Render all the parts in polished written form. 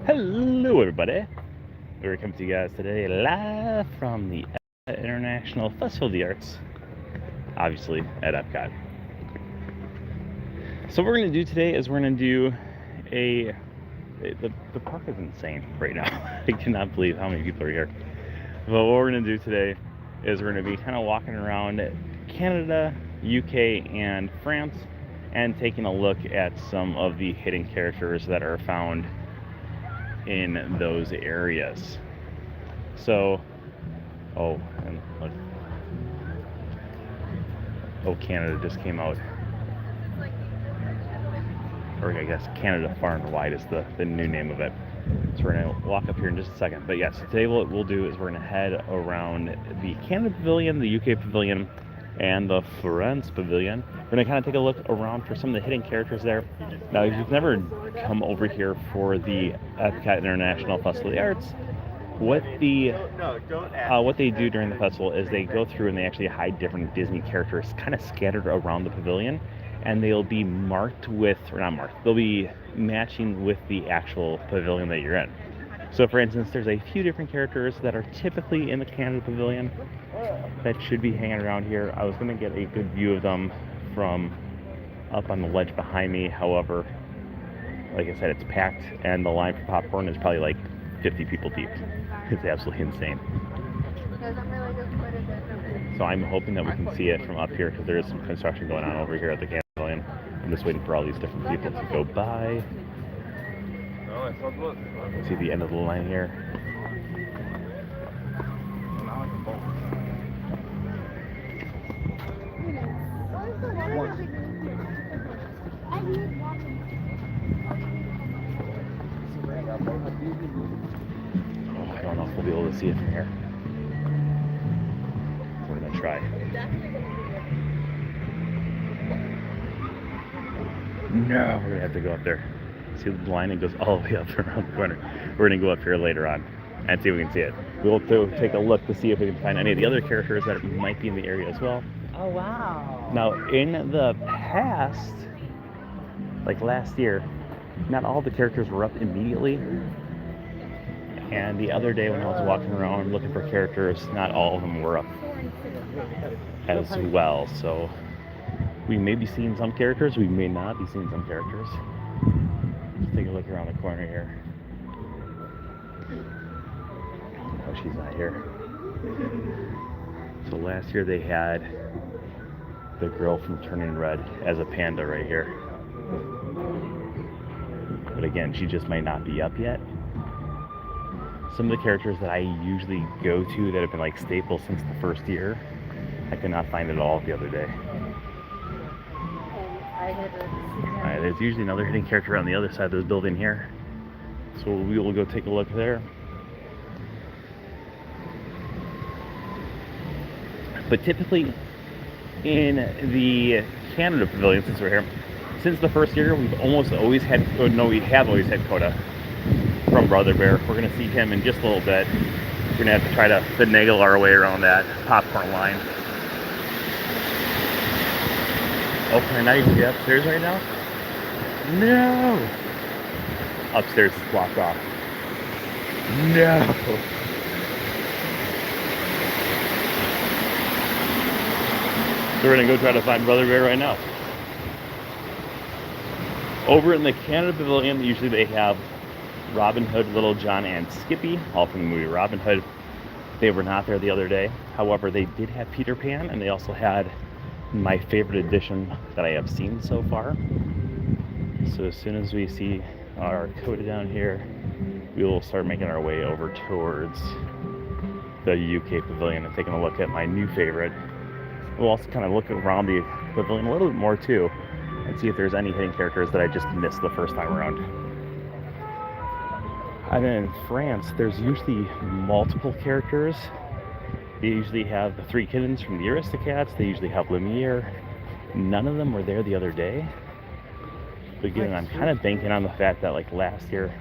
Hello, everybody. We're coming to you guys today live from the International Festival of the Arts, obviously at Epcot. So, what we're going to do today is we're going to do a. The park is insane right now. I cannot believe how many people are here. But what we're going to do today is we're going to be kind of walking around Canada, UK, and France and taking a look at some of the hidden characters that are found in those areas. So, and look, Canada just came out. Or I guess Canada Far and Wide is the new name of it. So we're gonna walk up here in just a second. But yes, today what we'll do is we're gonna head around the Canada Pavilion, the UK Pavilion, and the France Pavilion. We're gonna kind of take a look around for some of the hidden characters there. Now, if you've never come over here for the Epcot International Festival of the Arts, what they do during the festival is they go through and they actually hide different Disney characters kind of scattered around the pavilion, and they'll be marked with, or not marked, they'll be matching with the actual pavilion that you're in. So for instance, there's a few different characters that are typically in the Canada Pavilion that should be hanging around here. I was going to get a good view of them from up on the ledge behind me. However, like I said, it's packed and the line for popcorn is probably like 50 people deep. It's absolutely insane. So I'm hoping that we can see it from up here because there is some construction going on over here at the Canada Pavilion. I'm just waiting for all these different people to go by. See the end of the line here. Oh, I don't know if we'll be able to see it from here. We're gonna try. No, we're gonna have to go up there. See the line? It goes all the way up around the corner. We're gonna go up here later on and see if we can see it. We'll take a look to see if we can find any of the other characters that might be in the area as well. Oh, wow. Now, in the past, like last year, not all the characters were up immediately. And the other day when I was walking around looking for characters, not all of them were up as well. So we may be seeing some characters, we may not be seeing some characters. Let's take a look around the corner here. Oh, she's not here. So last year they had the girl from Turning Red as a panda right here. But again, she just might not be up yet. Some of the characters that I usually go to that have been like staples since the first year, I could not find at all the other day. Alright, there's usually another hidden character on the other side of this building here. So we will go take a look there. But typically in the Canada Pavilion, since we're here, since the first year, we've almost always had, we have always had Coda from Brother Bear. We're going to see him in just a little bit. We're going to have to try to finagle our way around that popcorn line. Oh, can I not even get upstairs right now? No! Upstairs is blocked off. No! So we're going to go try to find Brother Bear right now. Over in the Canada Pavilion, usually they have Robin Hood, Little John, and Skippy, all from the movie Robin Hood. They were not there the other day. However, they did have Peter Pan, and they also had my favorite addition that I have seen so far. So as soon as we see our Coda down here, we will start making our way over towards the UK Pavilion and taking a look at my new favorite. We'll also kind of look around the pavilion a little bit more too and see if there's any hidden characters that I just missed the first time around. And then in France, there's usually multiple characters. They usually have the three kittens from the Aristocats. They usually have Lumiere. None of them were there the other day. But again, I'm kind of banking on the fact that like last year,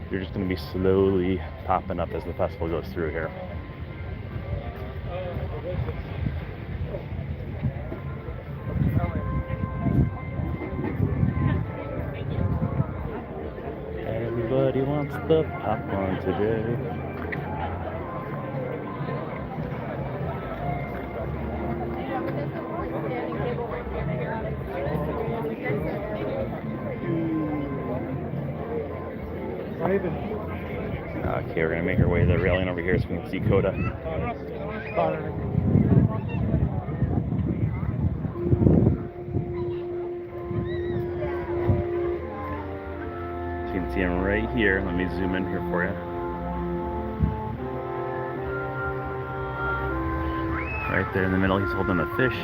they're just going to be slowly popping up as the festival goes through here. Everybody Everybody wants the popcorn today. Okay, we're gonna make our way to the railing over here so we can see Coda. You can see him right here. Let me zoom in here for you. Right there in the middle, he's holding a fish.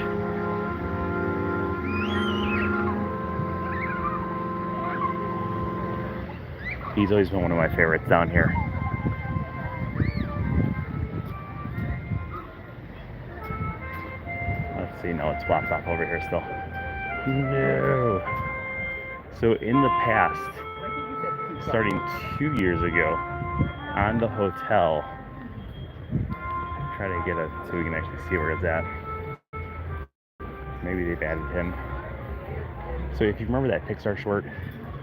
He's always been one of my favorites down here. Let's see, no, it's blocked off over here still. No. So in the past, starting 2 years ago, on the hotel, try to get it so we can actually see where it's at. Maybe they've added him. So if you remember that Pixar short,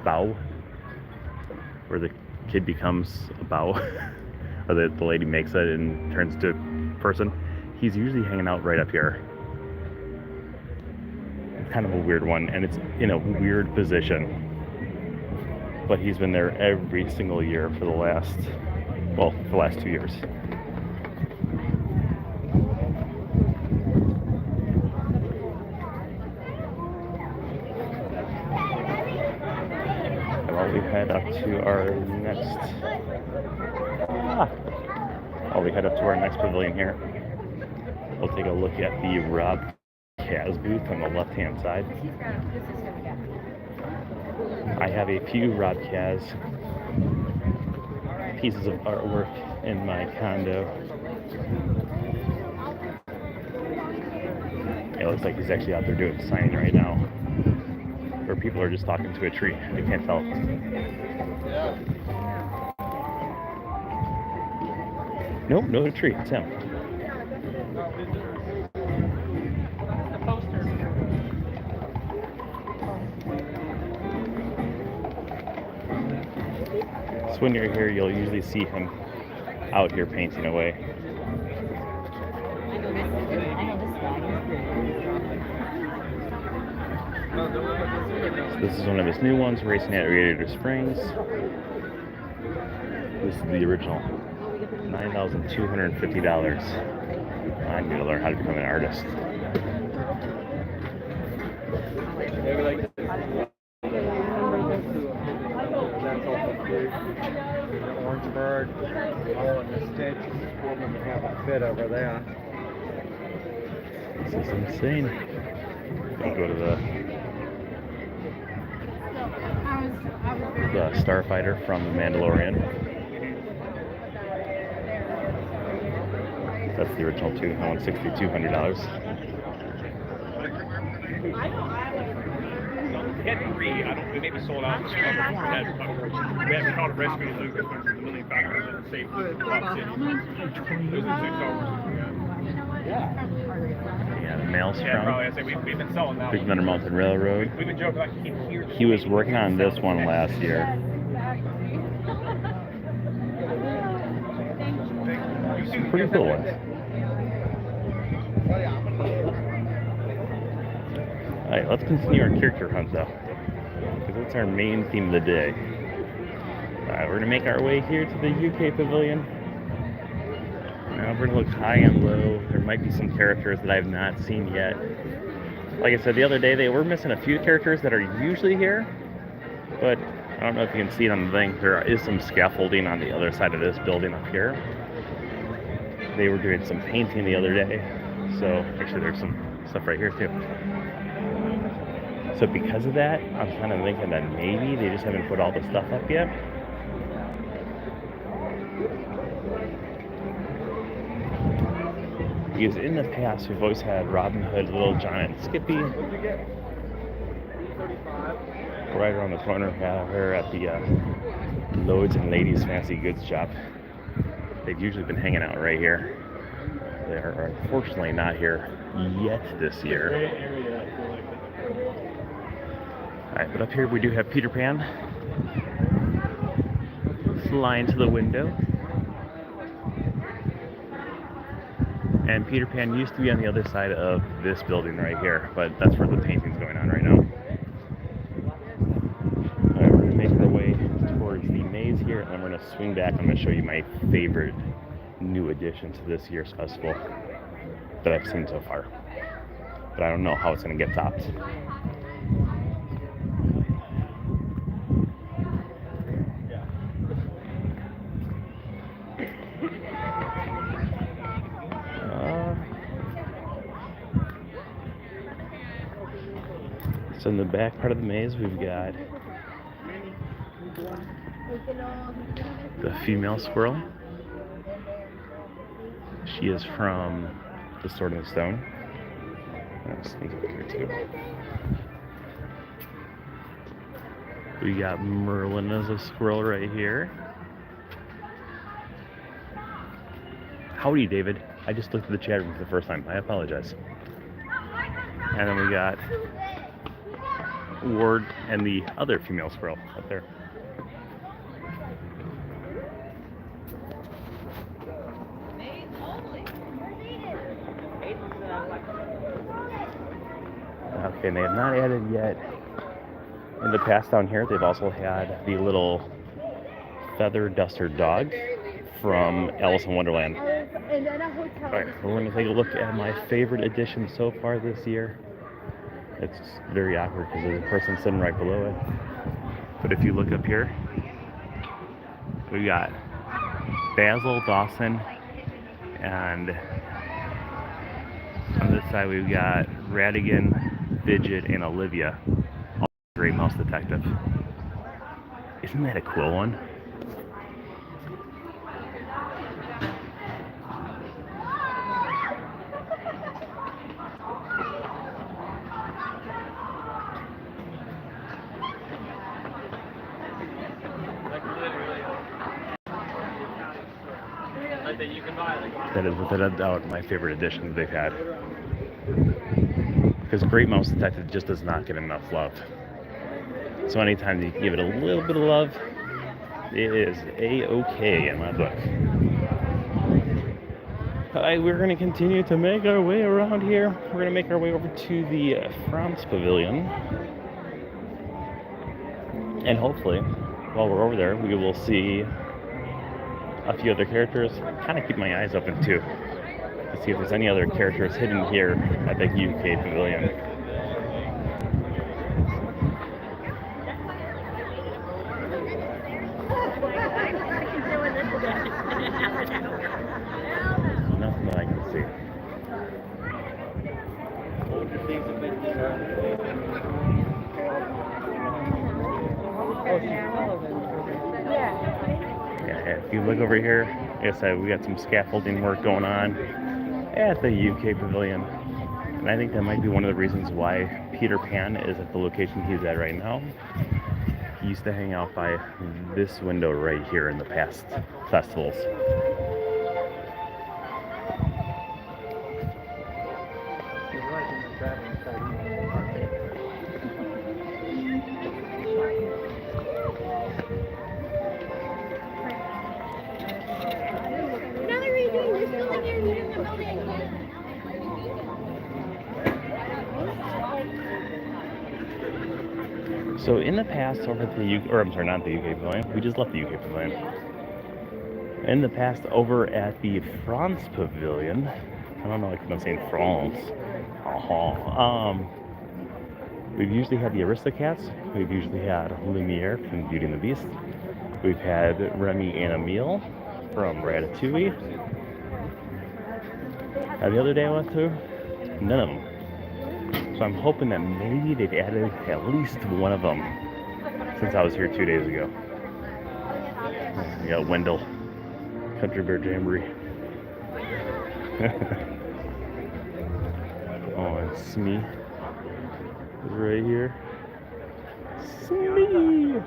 Bow, where the kid becomes a bow, or the lady makes it and turns to a person, he's usually hanging out right up here. It's kind of a weird one, and it's in a weird position. But he's been there every single year for the last 2 years. While we head up to our next pavilion here, we'll take a look at the Rob Kaz booth on the left-hand side. I have a few Rob Kaz pieces of artwork in my condo. It looks like he's actually out there doing signing right now, or people are just talking to a tree. I can't tell. Nope, no tree. It's him. So when you're here, you'll usually see him out here painting away. So this is one of his new ones, racing at Radiator Springs. This is the original, $9,250. I need to learn how to become an artist. Orangeburg, all in the stitch, and have a fit over there. This is insane. Gonna go to the Starfighter from The Mandalorian. That's the original too. That one's $6,200. We had three. I don't. We maybe sold out. We haven't called a rescue to Lucas when the million factors and safe. Those are Yeah, the Maelstrom. Yeah, probably. I say we've been selling that. Big Thunder Mountain Railroad. We've been joking like here. He was working on this one last year. Pretty cool one. Alright, let's continue our character hunt though, because that's our main theme of the day. Alright, we're going to make our way here to the UK Pavilion. Now we're going to look high and low. There might be some characters that I have not seen yet. Like I said the other day, they were missing a few characters that are usually here, but I don't know if you can see it on the thing. There is some scaffolding on the other side of this building up here. They were doing some painting the other day, so actually there's some stuff right here too. So because of that, I'm kind of thinking that maybe they just haven't put all the stuff up yet. Because in the past, we've always had Robin Hood, Little John, and Skippy right around the corner here at the Loads and Ladies Fancy Goods shop. They've usually been hanging out right here. They are unfortunately not here yet this year. Alright, but up here we do have Peter Pan. line to the window. And Peter Pan used to be on the other side of this building right here, but that's where the painting's going on right now. Alright, we're gonna make our way towards the maze here, and then we're gonna swing back. I'm gonna show you my favorite new addition to this year's festival that I've seen so far. But I don't know how it's gonna get topped. So in the back part of the maze, we've got the female squirrel. She is from The Sword and the Stone. I'll sneak up here too. We got Merlin as a squirrel right here. Howdy, David. I just looked at the chat room for the first time. I apologize. And then we got Ward and the other female squirrel up there. Okay, and they have not added yet. In the past down here, they've also had the little feather duster dog from Alice in Wonderland. Alright, we're going to take a look at my favorite addition so far this year. It's very awkward because there's a person sitting right below it. But if you look up here, we got Basil, Dawson, and on this side we've got Radigan, Fidget, and Olivia, all Great Mouse Detective. Isn't that a cool one? That is without a doubt my favorite addition that they've had. Because Great Mouse Detective just does not get enough love. So anytime you give it a little bit of love, it is A-okay in my book. Alright, we're going to continue to make our way around here. We're going to make our way over to the France Pavilion. And hopefully, while we're over there, we will see a few other characters. Kind of keep my eyes open too to see if there's any other characters hidden here at the UK Pavilion. Nothing that I can see. If you look over here, like I said, we got some scaffolding work going on at the UK Pavilion. And I think that might be one of the reasons why Peter Pan is at the location he's at right now. He used to hang out by this window right here in the past festivals. So in the past, over at the not the UK Pavilion, we just left the UK Pavilion. In the past, over at the France Pavilion, I don't know, I keep on saying France. We've usually had the Aristocats. We've usually had Lumiere from Beauty and the Beast. We've had Remy and Emile from Ratatouille. And the other day I went to, none of them. So I'm hoping that maybe they've added at least one of them since I was here 2 days ago. We got Wendell, Country Bear Jamboree. Oh, and Smee is right here. Smee!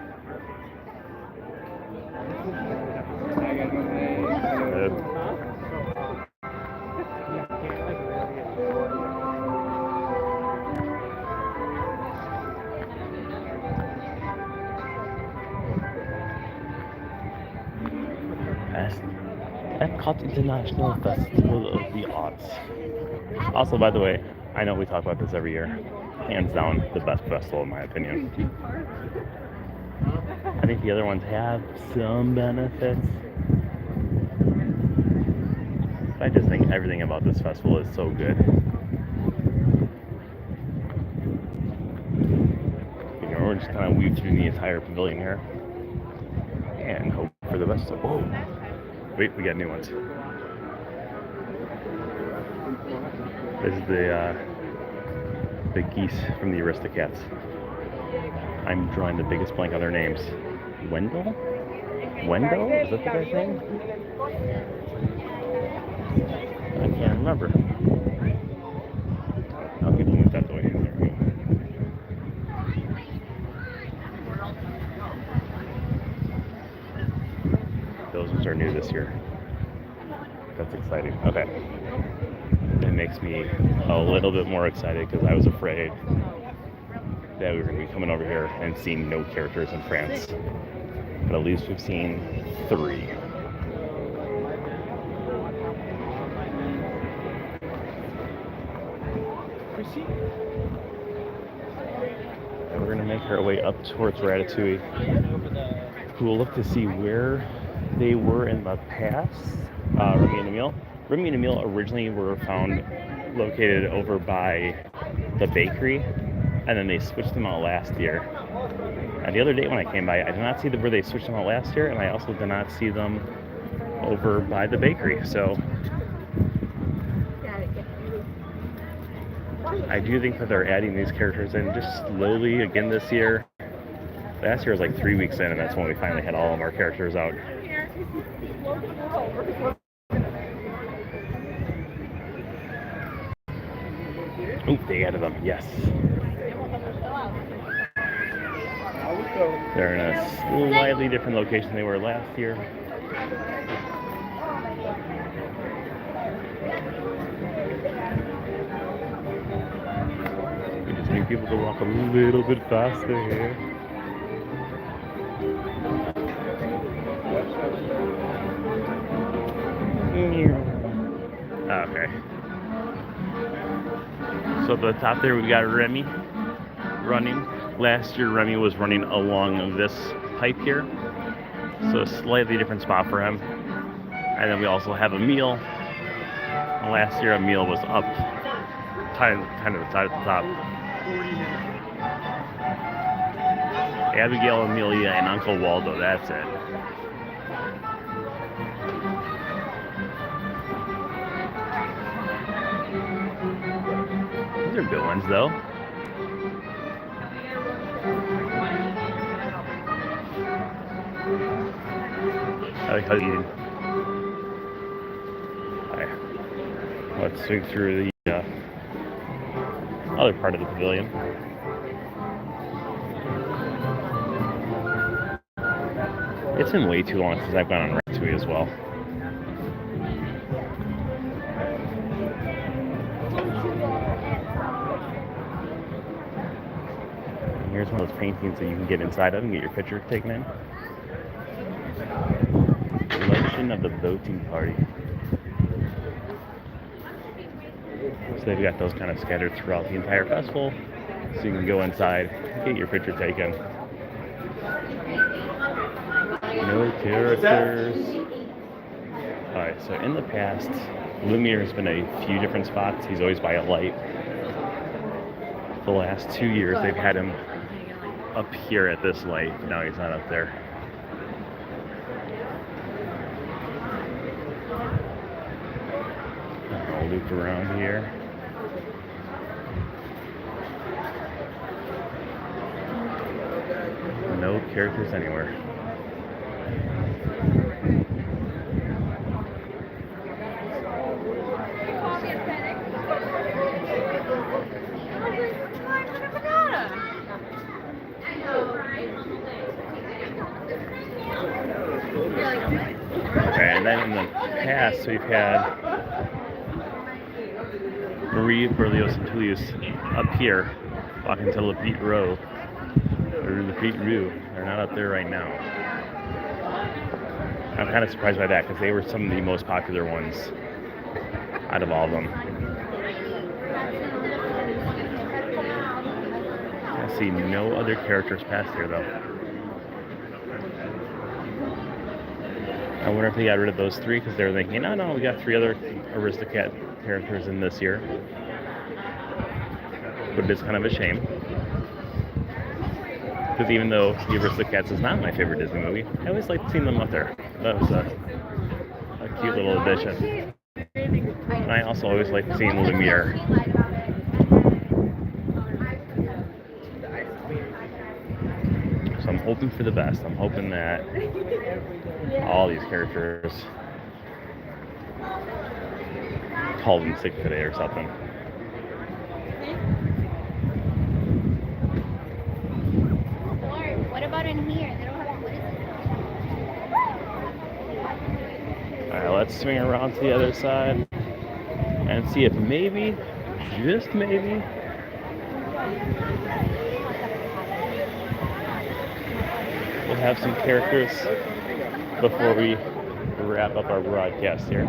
Epcot International Festival of the Arts. Also, by the way, I know we talk about this every year. Hands down, the best festival in my opinion. I think the other ones have some benefits. But I just think everything about this festival is so good. You know, we're just kind of weave through the entire pavilion here and hope for the best. Oh, wait, we got new ones. This is the geese from the Aristocats. I'm drawing the biggest blank on their names. Wendell? Wendell? Is that the guy's name? I can't remember. I'll get them that way. There we go. Those ones are new this year. That's exciting. Okay. It makes me a little bit more excited because I was afraid that we were going to be coming over here and seeing no characters in France. But at least we've seen 3. And we're going to make our way up towards Ratatouille. We'll look to see where they were in the past. Remy and Emile. Remy and Emile originally were found located over by the bakery, and then they switched them out last year. And the other day when I came by, I did not see where they switched them out last year, and I also did not see them over by the bakery. So I do think that they're adding these characters in just slowly again this year. Last year was like 3 weeks in, and that's when we finally had all of our characters out. Oh, they added them, yes. They're in a slightly different location than they were last year. We just need people to walk a little bit faster here. Okay. So at the top there we got Remy running. Last year Remy was running along this pipe here. So a slightly different spot for him. And then we also have Emile. And last year Emile was up kind of at the top. Abigail, Amelia, and Uncle Waldo, that's it. These are good ones, though. I like how you eating. Alright. Let's swing through the other part of the pavilion. It's been way too long since I've gone on Ratatouille as well. And here's one of those paintings that you can get inside of and get your picture taken in. Legend of the Boating Party. So they've got those kind of scattered throughout the entire festival, so you can go inside, get your picture taken. No characters. Alright, so in the past, Lumiere has been a few different spots. He's always by a light. The last 2 years, they've had him up here at this light. Now he's not up there. I'll loop around here. No characters anywhere. Okay, and then in the past we've had Marie, Berlioz, and Toulouse up here, walking to Le Petit Roux. Or Le Petit Roux. They're not up there right now. I'm kind of surprised by that because they were some of the most popular ones out of all of them. I see no other characters past here though. I wonder if they got rid of those 3 because they were thinking, no, we got 3 other Aristocat characters in this year. But it is kind of a shame. Because even though the Aristocats is not my favorite Disney movie, I always liked seeing them up there. That was a cute little addition. And I also always liked seeing Lumiere. So I'm hoping for the best. I'm hoping that all these characters called in sick today or something. What about in here? They don't have what is it? Alright, let's swing around to the other side and see if maybe, just maybe, we'll have some characters before we wrap up our broadcast here.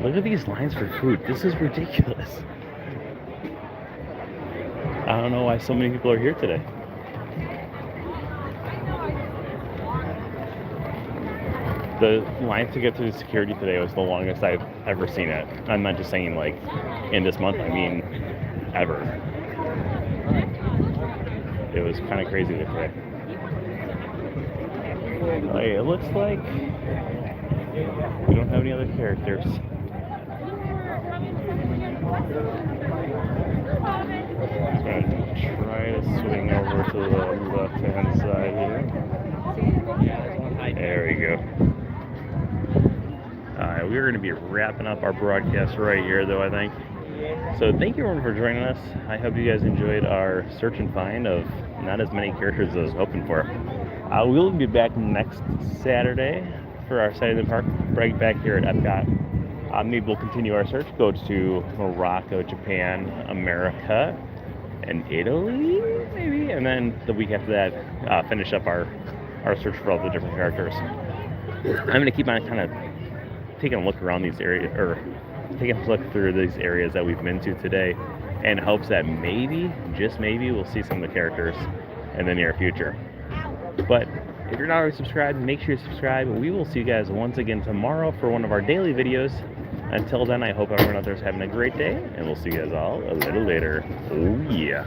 Look at these lines for food. This is ridiculous. I don't know why so many people are here today. The line to get through security today was the longest I've ever seen it. I'm not just saying like in this month, I mean ever. It was kind of crazy today. Okay, it looks like we don't have any other characters. I'm going to try to swing over to the left-hand side here. There we go. Alright, we're going to be wrapping up our broadcast right here, though, I think. So thank you everyone for joining us. I hope you guys enjoyed our search and find of not as many characters as I was hoping for. We'll be back next Saturday for our Saturday in the Park break back here at Epcot. Maybe we'll continue our search, go to Morocco, Japan, America, and Italy, maybe? And then the week after that, finish up our search for all the different characters. I'm going to keep on kind of taking a look around these areas, or taking a look through these areas that we've been to today in hopes that maybe, just maybe, we'll see some of the characters in the near future. But if you're not already subscribed, make sure you subscribe. We will see you guys once again tomorrow for one of our daily videos. Until then, I hope everyone out there is having a great day, and we'll see you guys all a little later. Oh yeah.